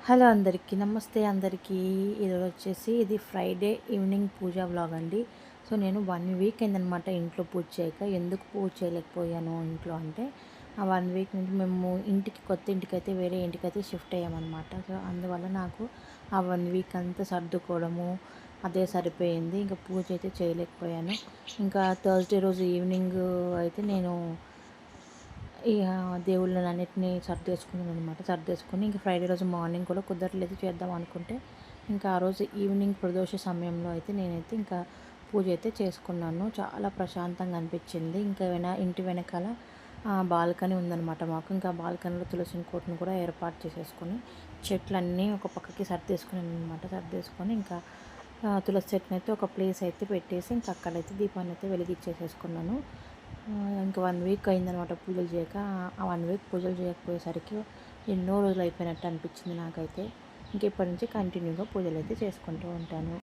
Hello అందరికీ నమస్తే అందరికీ. ఈరోజు వచ్చేసి ఇది ఫ్రైడే ఈవినింగ్ పూజ వ్లాగ్ అండి. సో నేను 1 వీక్ అయిందనమాట ఇంట్లో పూజ చేయక. ఎందుకు పూజ చేయలేకపోయాను ఇంట్లో అంటే, ఆ 1 వీక్ నుంచి మేము కొత్త ఇంటికైతే వేరే ఇంటికైతే షిఫ్ట్ అయ్యామన్నమాట. సో అందువల్ల నాకు ఆ 1 వీక్ అంతా సర్దుకోవడము అదే సరిపోయింది. ఇంకా పూజ అయితే చేయలేకపోయాను. ఇంకా థర్స్డే రోజు ఈవినింగ్ అయితే నేను ఇక దేవుళ్ళనన్నిటిని సర్దేసుకున్నాననమాట. సర్దేసుకొని ఇంక ఫ్రైడే రోజు మార్నింగ్ కూడా కుదరలేదు చేద్దాం అనుకుంటే, ఇంకా ఆ రోజు ఈవినింగ్ ప్రదోష సమయంలో అయితే నేనైతే ఇంకా పూజ అయితే చేసుకున్నాను. చాలా ప్రశాంతంగా అనిపించింది. ఇంకా ఇంటి వెనకాల బాల్కనీ ఉందనమాట మాకు. ఇంకా బాల్కనీలో తులసి కోటను కూడా ఏర్పాటు చేసేసుకొని చెట్లన్నీ ఒక పక్కకి సర్దేసుకున్నాను అనమాట. సర్దేసుకొని ఇంకా తులసి చెట్టునైతే అయితే ఒక ప్లేస్ అయితే పెట్టేసి ఇంకా అక్కడైతే దీపాన్ని అయితే వెలిగించేసేసుకున్నాను. ఇంకా 1 వీక్ అయిందనమాట పూజలు చేయక. ఆ 1 వీక్ పూజలు చేయకపోయేసరికి ఎన్నో రోజులు అయిపోయినట్టు అనిపించింది నాకైతే. ఇంక ఇప్పటి నుంచి కంటిన్యూగా పూజలు అయితే చేసుకుంటూ ఉంటాను.